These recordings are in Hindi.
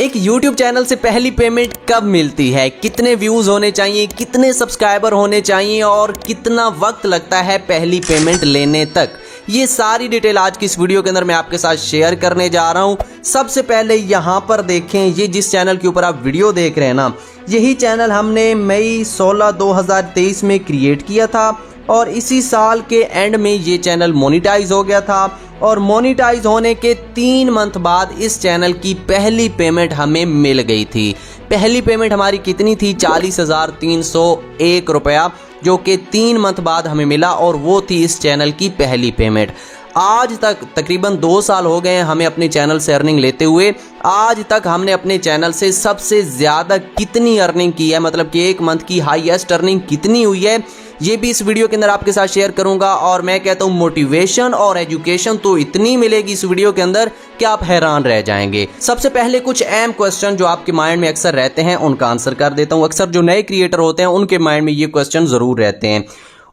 एक YouTube चैनल से पहली पेमेंट कब मिलती है, कितने व्यूज होने चाहिए, कितने सब्सक्राइबर होने चाहिए और कितना वक्त लगता है पहली पेमेंट लेने तक, ये सारी डिटेल आज की इस वीडियो के अंदर मैं आपके साथ शेयर करने जा रहा हूं। सबसे पहले यहां पर देखें, ये जिस चैनल के ऊपर आप वीडियो देख रहे हैं ना, यही चैनल हमने मई 16 2023 में क्रिएट किया था और इसी साल के एंड में ये चैनल मोनेटाइज हो गया था और मोनेटाइज होने के 3 मंथ बाद इस चैनल की पहली पेमेंट हमें मिल गई थी। पहली पेमेंट हमारी कितनी थी? 40,301 रुपया, जो कि 3 मंथ बाद हमें मिला और वो थी इस चैनल की पहली पेमेंट। आज तक तकरीबन 2 साल हो गए हैं हमें अपने चैनल से अर्निंग लेते हुए। आज तक हमने अपने चैनल से सबसे ज़्यादा कितनी अर्निंग की है, मतलब कि एक मंथ की हाईएस्ट अर्निंग कितनी हुई है, ये भी इस वीडियो के अंदर आपके साथ शेयर करूंगा। और मैं कहता हूं मोटिवेशन और एजुकेशन तो इतनी मिलेगी इस वीडियो के अंदर कि आप हैरान रह जाएंगे। सबसे पहले कुछ अहम क्वेश्चन जो आपके माइंड में अक्सर रहते हैं उनका आंसर कर देता हूं। अक्सर जो नए क्रिएटर होते हैं उनके माइंड में ये क्वेश्चन जरूर रहते हैं।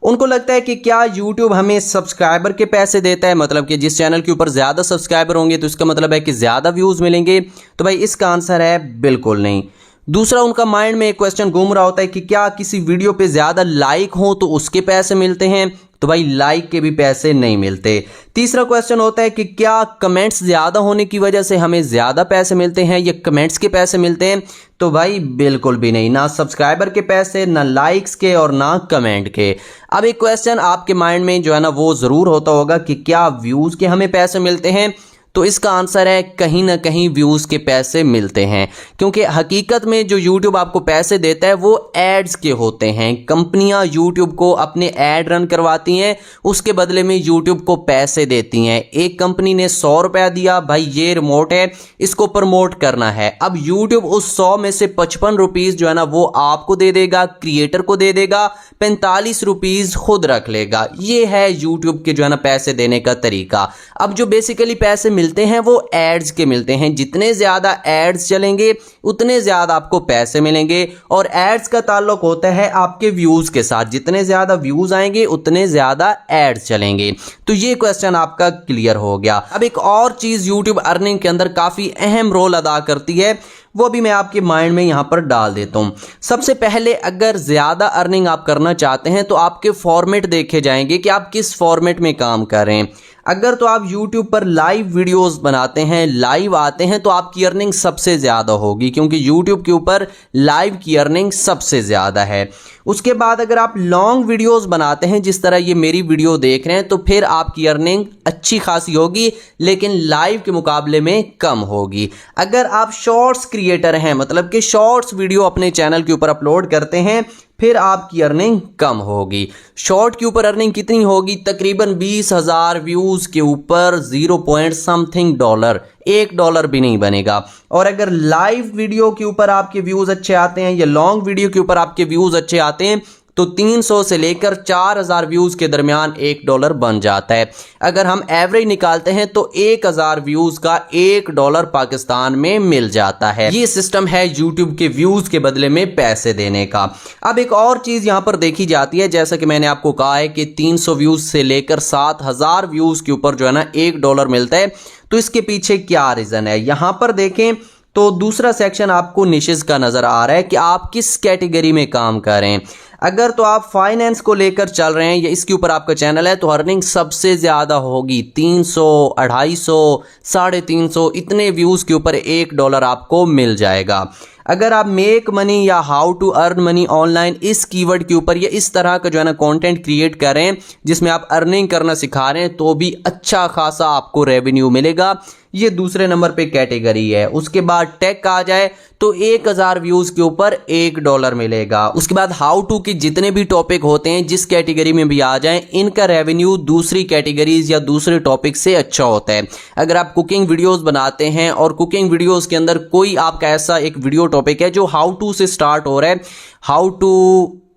उनको लगता है कि क्या YouTube हमें सब्सक्राइबर के पैसे देता है, मतलब कि जिस चैनल के ऊपर ज़्यादा सब्सक्राइबर होंगे तो इसका मतलब है कि ज़्यादा व्यूज़ मिलेंगे। तो भाई इसका आंसर है बिल्कुल नहीं। दूसरा, उनका माइंड में एक क्वेश्चन घूम रहा होता है कि क्या किसी वीडियो पे ज़्यादा लाइक हो तो उसके पैसे मिलते हैं, तो भाई लाइक के भी पैसे नहीं मिलते। तीसरा क्वेश्चन होता है कि क्या कमेंट्स ज़्यादा होने की वजह से हमें ज़्यादा पैसे मिलते हैं या कमेंट्स के पैसे मिलते हैं, तो भाई बिल्कुल भी नहीं, ना सब्सक्राइबर के पैसे, ना लाइक्स के और ना कमेंट के। अब एक क्वेश्चन आपके माइंड में जो है ना वो ज़रूर होता होगा कि क्या व्यूज़ के हमें पैसे मिलते हैं, तो इसका आंसर है कहीं ना कहीं व्यूज़ के पैसे मिलते हैं, क्योंकि हकीकत में जो YouTube आपको पैसे देता है वो एड्स के होते हैं। कंपनियां YouTube को अपने ऐड रन करवाती हैं, उसके बदले में YouTube को पैसे देती हैं। एक कंपनी ने 100 रुपया दिया, भाई ये रिमोट है, इसको प्रमोट करना है। अब YouTube उस 100 में से 55 रुपीज़ जो है ना वो आपको दे देगा, क्रिएटर को दे देगा, 45 रुपीज़ खुद रख लेगा। ये है YouTube के जो है ना पैसे देने का तरीका। अब जो बेसिकली पैसे मिलते हैं वो एड्स के मिलते हैं। जितने ज़्यादा एड्स चलेंगे उतने ज़्यादा आपको पैसे मिलेंगे और एड्स का ताल्लुक होता है आपके व्यूज़ के साथ। जितने ज़्यादा व्यूज़ आएंगे उतने ज़्यादा एड्स चलेंगे। तो ये क्वेश्चन आपका क्लियर हो गया। अब एक और चीज़ यूट्यूब अर्निंग के अंदर काफ़ी अहम रोल अदा करती है, वो भी मैं आपके माइंड में यहाँ पर डाल देता हूँ। सबसे पहले अगर ज़्यादा अर्निंग आप करना चाहते हैं तो आपके फॉर्मेट देखे जाएंगे कि आप किस फॉर्मेट में काम कर रहे हैं। अगर तो आप YouTube पर लाइव वीडियोस बनाते हैं, लाइव आते हैं, तो आपकी अर्निंग सबसे ज़्यादा होगी, क्योंकि YouTube के ऊपर लाइव की अर्निंग सबसे ज़्यादा है। उसके बाद अगर आप लॉन्ग वीडियोस बनाते हैं, जिस तरह ये मेरी वीडियो देख रहे हैं, तो फिर आपकी अर्निंग अच्छी खासी होगी, लेकिन लाइव के मुकाबले में कम होगी। अगर आप शॉर्ट्स क्रिएटर हैं, मतलब कि शॉर्ट्स वीडियो अपने चैनल के ऊपर अपलोड करते हैं, फिर आपकी अर्निंग कम होगी। शॉर्ट के ऊपर अर्निंग कितनी होगी? तकरीबन 20,000 व्यूज़ के ऊपर 0 पॉइंट समथिंग डॉलर, $1 भी नहीं बनेगा। और अगर लाइव वीडियो के ऊपर आपके व्यूज़ अच्छे आते हैं या लॉन्ग वीडियो के ऊपर आपके व्यूज़ अच्छे आते हैं, तो 300 से लेकर 4,000 व्यूज़ के दरमियान $1 बन जाता है। अगर हम एवरेज निकालते हैं तो 1,000 व्यूज़ का $1 पाकिस्तान में मिल जाता है। ये सिस्टम है YouTube के व्यूज़ के बदले में पैसे देने का। अब एक और चीज़ यहाँ पर देखी जाती है, जैसा कि मैंने आपको कहा है कि 300 व्यूज़ से लेकर 7,000 व्यूज़ के ऊपर जो है ना $1 मिलता है। तो इसके पीछे क्या रीज़न है, यहाँ पर देखें तो दूसरा सेक्शन आपको निशेस का नज़र आ रहा है कि आप किस कैटेगरी में काम कर रहे हैं। अगर तो आप फाइनेंस को लेकर चल रहे हैं या इसके ऊपर आपका चैनल है, तो अर्निंग सबसे ज़्यादा होगी। 300, 250, 350 इतने व्यूज़ के ऊपर $1 आपको मिल जाएगा। अगर आप मेक मनी या how to earn money online इस कीवर्ड के ऊपर या इस तरह का जो है ना कंटेंट क्रिएट कर रहे हैं जिसमें आप अर्निंग करना सिखा रहे हैं, तो भी अच्छा खासा आपको रेवेन्यू मिलेगा। ये दूसरे नंबर पे कैटेगरी है। उसके बाद टेक आ जाए तो 1,000 व्यूज़ के ऊपर $1 मिलेगा। उसके बाद हाउ टू के जितने भी टॉपिक होते हैं, जिस कैटेगरी में भी आ जाएं, इनका रेवेन्यू दूसरी कैटेगरीज या दूसरे टॉपिक से अच्छा होता है। अगर आप कुकिंग वीडियोस बनाते हैं और कुकिंग वीडियोस के अंदर कोई आपका ऐसा एक वीडियो टॉपिक है जो हाउ टू से स्टार्ट हो रहा है, how to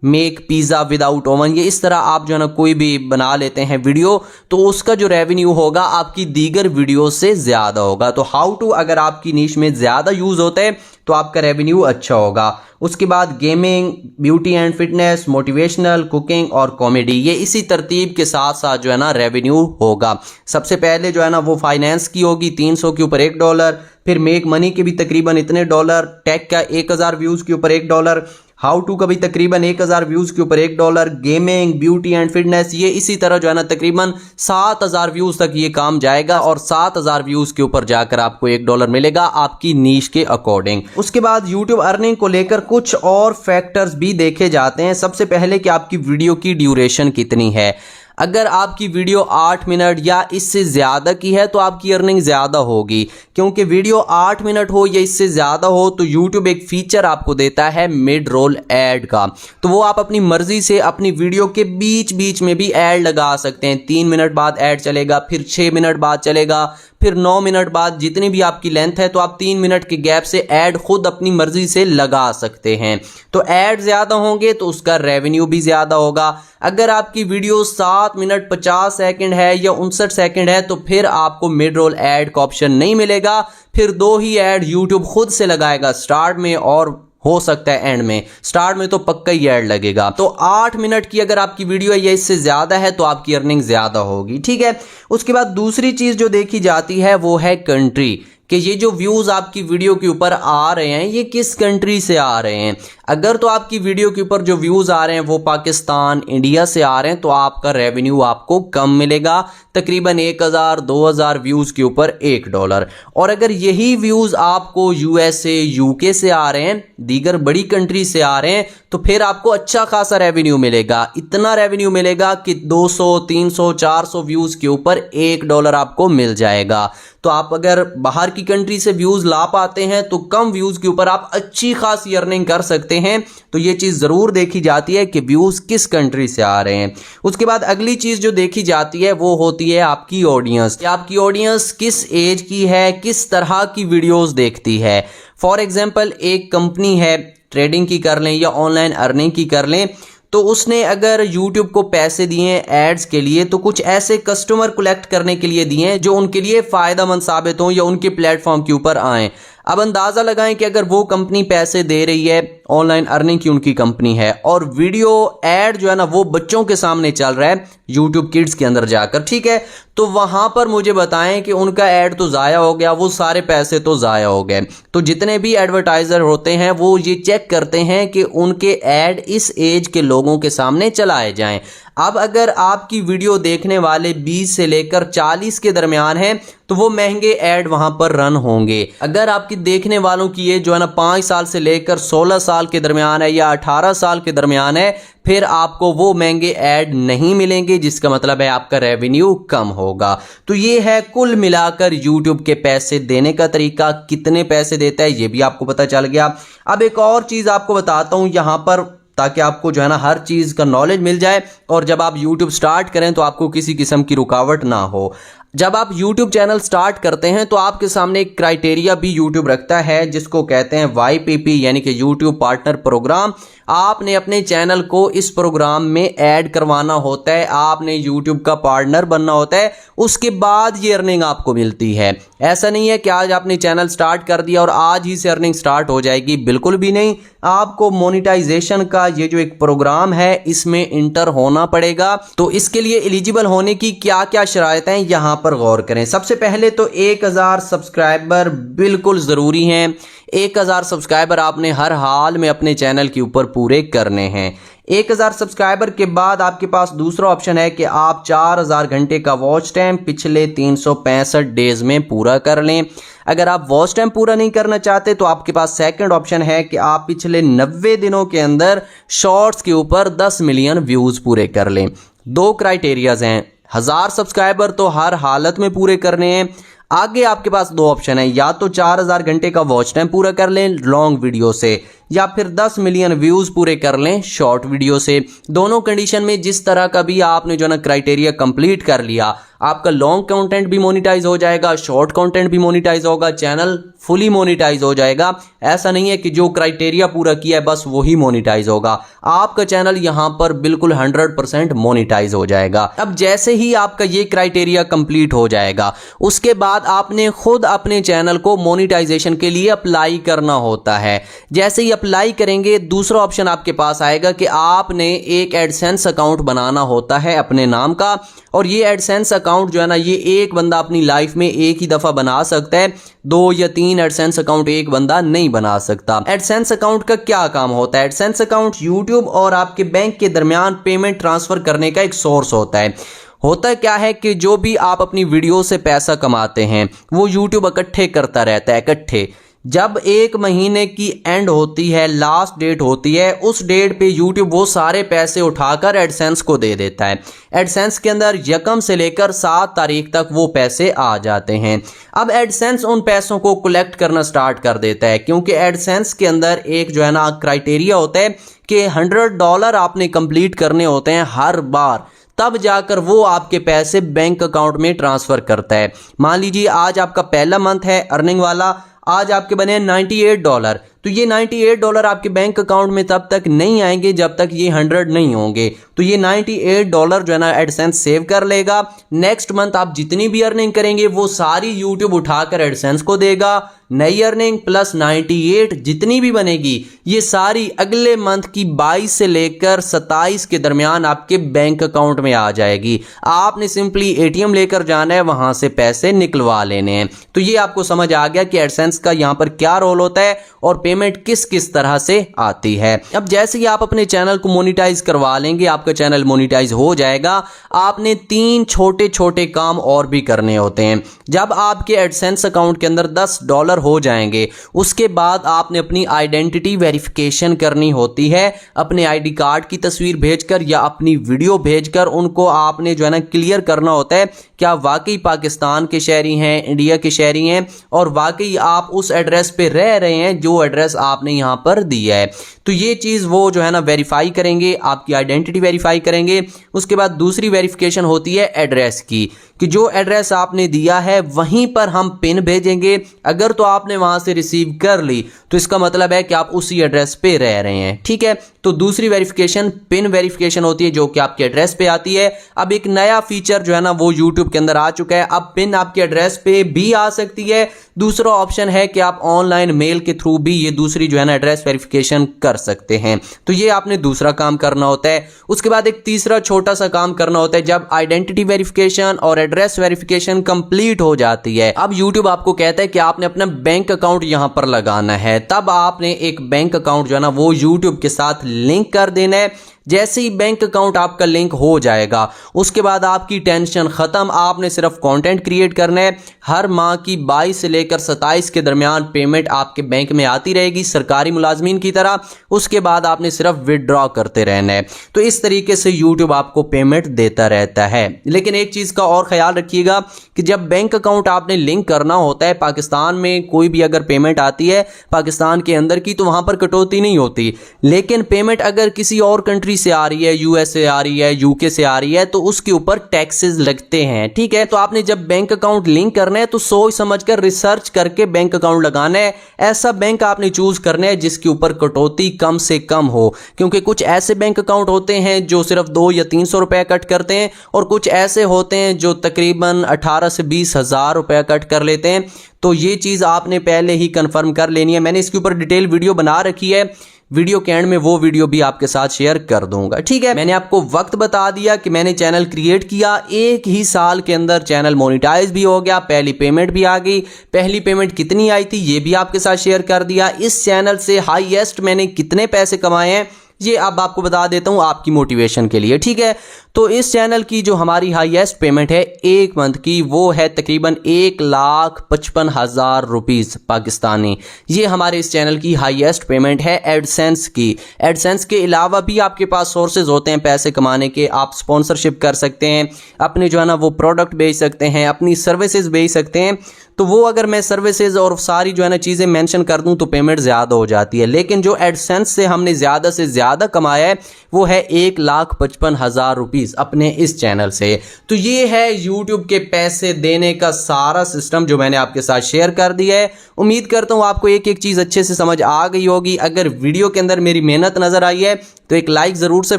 make pizza without oven, ये इस तरह आप जो है ना कोई भी बना लेते हैं वीडियो, तो उसका जो रेवेन्यू होगा आपकी दीगर वीडियो से ज़्यादा होगा। तो हाउ टू अगर आपकी नीश में ज़्यादा यूज़ होता है तो आपका रेवेन्यू अच्छा होगा। उसके बाद gaming, beauty and fitness, motivational, cooking और कॉमेडी, ये इसी तरतीब के साथ साथ जो है ना रेवेन्यू होगा। सबसे पहले जो है ना वो फाइनेंस की होगी 300 के ऊपर $1, फिर मेक मनी के भी तकरीबन इतने $, टेक का 1000 व्यूज़ के ऊपर $1, हाउ टू का भी तकरीबन 1000 व्यूज़ के ऊपर $1, गेमिंग, ब्यूटी एंड फिटनेस, ये इसी तरह जो है ना तकरीबन 7000 व्यूज़ तक ये काम जाएगा और 7000 व्यूज़ के ऊपर जाकर आपको $1 मिलेगा आपकी नीश के अकॉर्डिंग। उसके बाद यूट्यूब अर्निंग को लेकर कुछ और फैक्टर्स भी देखे जाते हैं। सबसे पहले कि आपकी वीडियो की ड्यूरेशन कितनी है। अगर आपकी वीडियो 8 मिनट या इससे ज़्यादा की है तो आपकी अर्निंग ज़्यादा होगी, क्योंकि वीडियो 8 मिनट हो या इससे ज़्यादा हो तो यूट्यूब एक फ़ीचर आपको देता है मिड रोल ऐड का, तो वो आप अपनी मर्ज़ी से अपनी वीडियो के बीच बीच में भी ऐड लगा सकते हैं। 3 मिनट बाद ऐड चलेगा, फिर 6 मिनट बाद चलेगा, फिर 9 मिनट बाद, जितनी भी आपकी लेंथ है तो आप 3 मिनट के गैप से ऐड खुद अपनी मर्जी से लगा सकते हैं। तो ऐड ज़्यादा होंगे तो उसका रेवेन्यू भी ज़्यादा होगा। अगर आपकी वीडियो 7 मिनट 50 सेकंड है या 59 सेकंड है तो फिर आपको मिड रोल ऐड का ऑप्शन नहीं मिलेगा, फिर 2 ही ऐड यूट्यूब खुद से लगाएगा, स्टार्ट में और हो सकता है एंड में। स्टार्ट में तो पक्का ही ऐड लगेगा। तो 8 मिनट की अगर आपकी वीडियो है या इससे ज़्यादा है तो आपकी अर्निंग ज़्यादा होगी, ठीक है। उसके बाद दूसरी चीज़ जो देखी जाती है वो है कंट्री, कि ये जो व्यूज़ आपकी वीडियो के ऊपर आ रहे हैं ये किस कंट्री से आ रहे हैं। अगर तो आपकी वीडियो के ऊपर जो व्यूज़ आ रहे हैं वो पाकिस्तान, इंडिया से आ रहे हैं तो आपका रेवेन्यू आपको कम मिलेगा, तकरीबन 1000-2000 व्यूज़ के ऊपर $1। और अगर यही व्यूज़ आपको USA, UK से आ रहे हैं, दीगर बड़ी कंट्री से आ रहे हैं, तो फिर आपको अच्छा खासा रेवेन्यू मिलेगा। इतना रेवेन्यू मिलेगा कि 200, 300, 400 व्यूज़ के ऊपर $1 आपको मिल जाएगा। तो आप अगर बाहर की कंट्री से व्यूज़ ला पाते हैं तो कम व्यूज़ के ऊपर आप अच्छी खासी अर्निंग कर सकते हैं। तो ये चीज़ ज़रूर देखी जाती है कि व्यूज़ किस कंट्री से आ रहे हैं। उसके बाद अगली चीज़ जो देखी जाती है वो होती है आपकी ऑडियंस, कि आपकी ऑडियंस किस एज की है, किस तरह की वीडियोज़ देखती है। फॉर एग्जाम्पल एक कंपनी है, ट्रेडिंग की कर लें या ऑनलाइन अर्निंग की कर लें, तो उसने अगर YouTube को पैसे दिए एड्स के लिए तो कुछ ऐसे कस्टमर कलेक्ट करने के लिए दिए जो उनके लिए फ़ायदेमंद साबित हों या उनके प्लेटफॉर्म के ऊपर आएँ। अब अंदाज़ा लगाएं कि अगर वो कंपनी पैसे दे रही है, ऑनलाइन अर्निंग की उनकी कंपनी है, और वीडियो ऐड जो है ना वो बच्चों के सामने चल रहा है YouTube किड्स के अंदर जाकर, ठीक है, तो वहाँ पर मुझे बताएं कि उनका ऐड तो ज़ाया हो गया, वो सारे पैसे तो ज़ाया हो गए। तो जितने भी एडवर्टाइज़र होते हैं वो ये चेक करते हैं कि उनके ऐड इस एज के लोगों के सामने चलाए जाएं। अब अगर आपकी वीडियो देखने वाले 20 से लेकर 40 के दरमियान हैं तो वो महंगे ऐड वहां पर रन होंगे। अगर आपकी देखने वालों की एज जो है ना 5 साल से लेकर 16 साल के दरमियान है या 18 साल के दरमियान है, फिर आपको वो महंगे ऐड नहीं मिलेंगे, जिसका मतलब है आपका रेवेन्यू कम होगा। तो ये है कुल मिलाकर YouTube के पैसे देने का तरीका, कितने पैसे देता है ये भी आपको पता चल गया। अब एक और चीज़ आपको बताता हूँ यहाँ पर, ताकि आपको जो है ना हर चीज़ का नॉलेज मिल जाए और जब आप YouTube स्टार्ट करें तो आपको किसी किस्म की रुकावट ना हो। जब आप YouTube चैनल स्टार्ट करते हैं तो आपके सामने एक क्राइटेरिया भी YouTube रखता है जिसको कहते हैं YPP, यानी कि YouTube पार्टनर प्रोग्राम। आपने अपने चैनल को इस प्रोग्राम में ऐड करवाना होता है, आपने YouTube का पार्टनर बनना होता है, उसके बाद ये अर्निंग आपको मिलती है। ऐसा नहीं है कि आज आपने चैनल स्टार्ट कर दिया और आज ही से अर्निंग स्टार्ट हो जाएगी, बिल्कुल भी नहीं। आपको मोनेटाइजेशन का ये जो एक प्रोग्राम है इसमें इंटर होना पड़ेगा। तो इसके लिए एलिजिबल होने की क्या क्या शराइत हैं यहाँ पर गौर करें। सबसे पहले तो 1000 सब्सक्राइबर बिल्कुल ज़रूरी हैं। 1000 सब्सक्राइबर आपने हर हाल में अपने चैनल के ऊपर पूरे करने हैं। 1000 सब्सक्राइबर के बाद आपके पास दूसरा ऑप्शन है कि आप 4000 घंटे का वॉच टाइम पिछले 365 डेज में पूरा कर लें। अगर आप वॉच टाइम पूरा नहीं करना चाहते तो आपके पास सेकंड ऑप्शन है कि आप पिछले 90 दिनों के अंदर शॉर्ट्स के ऊपर 10 मिलियन व्यूज़ पूरे कर लें। 2 क्राइटेरियाज हैं। 1000 सब्सक्राइबर तो हर हालत में पूरे करने हैं। आगे आपके पास 2 ऑप्शन है, या तो 4000 घंटे का वॉच टाइम पूरा कर लें लॉन्ग वीडियो से, या फिर 10 मिलियन व्यूज़ पूरे कर लें शॉर्ट वीडियो से। दोनों कंडीशन में जिस तरह का भी आपने जो ना क्राइटेरिया कंप्लीट कर लिया, आपका लॉन्ग कंटेंट भी मोनेटाइज हो जाएगा, शॉर्ट कंटेंट भी मोनेटाइज होगा, चैनल फुली मोनेटाइज हो जाएगा। ऐसा नहीं है कि जो क्राइटेरिया पूरा किया है बस वही मोनेटाइज होगा, आपका चैनल यहां पर बिल्कुल 100% मोनेटाइज हो जाएगा। अब जैसे ही आपका ये क्राइटेरिया कंप्लीट हो जाएगा उसके बाद आपने खुद अपने चैनल को मोनेटाइजेशन के लिए अप्लाई करना होता है। जैसे ही अप्लाई करेंगे दूसरा ऑप्शन आपके पास आएगा कि आपने एक एडसेंस अकाउंट बनाना होता है अपने नाम का, और ये एडसेंस अकाउंट जो है ना ये एक बंदा अपनी लाइफ में एक ही दफा बना सकता है, 2 या 3 एडसेंस अकाउंट एक बंदा नहीं बना सकता। एडसेंस अकाउंट का क्या काम होता है? एडसेंस अकाउंट यूट्यूब और आपके बैंक के दरमियान पेमेंट ट्रांसफर करने का एक सोर्स होता है। होता क्या है कि जो भी आप अपनी वीडियो से पैसा कमाते हैं वो यूट्यूब इकट्ठे करता रहता है, इकट्ठे। जब एक महीने की एंड होती है, लास्ट डेट होती है, उस डेट पे यूट्यूब वो सारे पैसे उठाकर एडसेंस को दे देता है। एडसेंस के अंदर यकम से लेकर 7 तारीख तक वो पैसे आ जाते हैं। अब एडसेंस उन पैसों को कलेक्ट करना स्टार्ट कर देता है, क्योंकि एडसेंस के अंदर एक जो है ना क्राइटेरिया होता है कि $100 आपने कंप्लीट करने होते हैं हर बार, तब जाकर वो आपके पैसे बैंक अकाउंट में ट्रांसफर करता है। मान लीजिए आज आपका पहला मंथ है अर्निंग वाला, आज आपके बने $98, तो ये $98 आपके बैंक अकाउंट में तब तक नहीं आएंगे जब तक ये 100 नहीं होंगे। तो ये $98 जो है ना एडसेंस सेव कर लेगा। नेक्स्ट मंथ आप जितनी भी अर्निंग करेंगे वो सारी यूट्यूब उठाकर एडसेंस को देगा। नई अर्निंग प्लस 98 जितनी भी बनेगी ये सारी अगले मंथ की 22 से लेकर 27 के दरमियान आपके बैंक अकाउंट में आ जाएगी। आपने सिंपली एटीएम लेकर जाना है, वहां से पैसे निकलवा लेने हैं। तो ये आपको समझ आ गया कि एडसेंस का यहाँ पर क्या रोल होता है और पेमेंट किस किस तरह से आती है। अब जैसे ही आप अपने चैनल को मोनेटाइज करवा लेंगे, आपका चैनल मोनेटाइज हो जाएगा, आपने 3 छोटे छोटे काम और भी करने होते हैं। जब आपके एडसेंस अकाउंट के अंदर $10 हो जाएंगे उसके बाद आपने अपनी आइडेंटिटी वेरिफिकेशन करनी होती है। अपने आईडी कार्ड की तस्वीर भेजकर या अपनी वीडियो भेजकर उनको आपने जो है ना क्लियर करना होता है क्या वाकई पाकिस्तान के शहरी हैं, इंडिया के शहरी हैं और वाकई आप उस एड्रेस पे रह रहे हैं जो एड्रेस आपने यहां पर दिया है। तो ये चीज वो जो है ना वेरीफाई करेंगे, आपकी आइडेंटिटी वेरीफाई करेंगे। उसके बाद दूसरी वेरिफिकेशन होती है एड्रेस की, कि जो एड्रेस आपने दिया है वहीं पर हम पिन भेजेंगे। अगर तो आपने वहां से रिसीव कर ली तो इसका मतलब है कि आप उसी एड्रेस पे रह रहे हैं, ठीक है। तो दूसरी वेरिफिकेशन पिन वेरिफिकेशन होती है जो कि आपके एड्रेस पे आती है। अब एक नया फीचर जो है ना वो यूट्यूब के अंदर आ चुका है, अब पिन आपके एड्रेस पे भी आ सकती है। दूसरा ऑप्शन है कि आप ऑनलाइन मेल के थ्रू भी ये दूसरी जो है ना एड्रेस वेरिफिकेशन कर सकते हैं। तो ये आपने दूसरा काम करना होता है। उसके बाद एक तीसरा छोटा सा काम करना होता है। जब आइडेंटिटी वेरिफिकेशन और एड्रेस वेरिफिकेशन कंप्लीट हो जाती है, अब यूट्यूब आपको कहता है कि आपने अपना बैंक अकाउंट यहां पर लगाना है। तब आपने एक बैंक अकाउंट जो है ना वो यूट्यूब के साथ लिंक कर देना है। जैसे ही बैंक अकाउंट आपका लिंक हो जाएगा उसके बाद आपकी टेंशन खत्म। आपने सिर्फ कंटेंट क्रिएट करना है। हर माह की 22 से लेकर 27 के दरमियान पेमेंट आपके बैंक में आती रहेगी सरकारी मुलाजमीन की तरह। उसके बाद आपने सिर्फ विदड्रॉ करते रहना है। तो इस तरीके से यूट्यूब आपको पेमेंट देता रहता है। लेकिन एक चीज का और ख्याल रखिएगा कि जब बैंक अकाउंट आपने लिंक करना होता है, पाकिस्तान में कोई भी अगर पेमेंट आती है पाकिस्तान के अंदर की, तो वहां पर कटौती नहीं होती। लेकिन पेमेंट अगर किसी और कंट्री से आ रही है, यूएस से आ रही है, यूके से आ रही है, तो उसके ऊपर टैक्सेस लगते हैं, ठीक है। तो आपने जब बैंक अकाउंट लिंक करना है तो सोच समझकर रिसर्च करके बैंक अकाउंट लगाना है। ऐसा बैंक आपने चूज करना है जिसके ऊपर कटौती कम से कम हो, क्योंकि कुछ ऐसे बैंक अकाउंट होते हैं जो सिर्फ 200 या 300 रुपए कट करते हैं और कुछ ऐसे होते हैं जो तकरीबन 18 से 20 हजार रुपए कट कर लेते हैं। तो ये चीज आपने पहले ही कंफर्म कर लेनी है। मैंने इसके ऊपर डिटेल वीडियो बना रखी है, वीडियो के एंड में वो वीडियो भी आपके साथ शेयर कर दूंगा, ठीक है। मैंने आपको वक्त बता दिया कि मैंने चैनल क्रिएट किया, 1 ही साल के अंदर चैनल मोनेटाइज भी हो गया, पहली पेमेंट भी आ गई। पहली पेमेंट कितनी आई थी ये भी आपके साथ शेयर कर दिया। इस चैनल से हाईएस्ट मैंने कितने पैसे कमाए हैं ये अब आपको बता देता हूं आपकी मोटिवेशन के लिए, ठीक है। तो इस चैनल की जो हमारी हाईएस्ट पेमेंट है एक मंथ की वो है तकरीबन 1,55,000 रुपीज पाकिस्तानी। ये हमारे इस चैनल की हाईएस्ट पेमेंट है एडसेंस की। एडसेंस के अलावा भी आपके पास सोर्सेज होते हैं पैसे कमाने के। आप स्पॉन्सरशिप कर सकते हैं, अपने जो है ना वो प्रोडक्ट बेच सकते हैं, अपनी सर्विसेज बेच सकते हैं। तो वो अगर मैं सर्विसेज और सारी जो है ना चीज़ें मेंशन कर दूं तो पेमेंट ज़्यादा हो जाती है। लेकिन जो एडसेंस से हमने ज़्यादा से ज़्यादा कमाया है वो है 1,55,000 रुपीज़ अपने इस चैनल से। तो ये है यूट्यूब के पैसे देने का सारा सिस्टम जो मैंने आपके साथ शेयर कर दिया है। उम्मीद करता हूँ आपको एक एक चीज़ अच्छे से समझ आ गई होगी। अगर वीडियो के अंदर मेरी मेहनत नज़र आई है तो एक लाइक ज़रूर से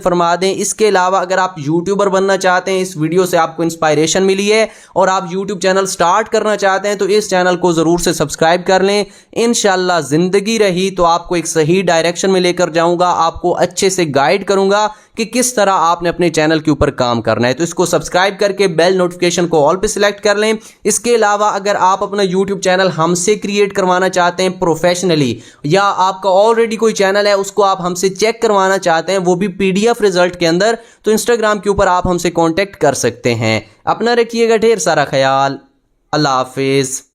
फरमा दें। इसके अलावा अगर आप यूट्यूबर बनना चाहते हैं, इस वीडियो से आपको इंस्पायरेशन मिली है और आप यूट्यूब चैनल स्टार्ट करना चाहते हैं तो इस चैनल को ज़रूर से सब्सक्राइब कर लें। इंशाल्लाह ज़िंदगी रही तो आपको एक सही डायरेक्शन में लेकर जाऊंगा, आपको अच्छे से गाइड करूंगा कि किस तरह आपने अपने चैनल के ऊपर काम करना है। तो इसको सब्सक्राइब करके बेल नोटिफिकेशन को ऑल पे सिलेक्ट कर लें। इसके अलावा अगर आप अपना यूट्यूब चैनल हमसे क्रिएट करवाना चाहते हैं प्रोफेशनली, या आपका ऑलरेडी कोई चैनल है उसको आप हमसे चेक करवाना चाहते हैं वो भी PDF रिजल्ट के अंदर, तो इंस्टाग्राम के ऊपर आप हमसे कॉन्टेक्ट कर सकते हैं। अपना रखिएगा ढेर सारा ख्याल। अल्लाह हाफिज।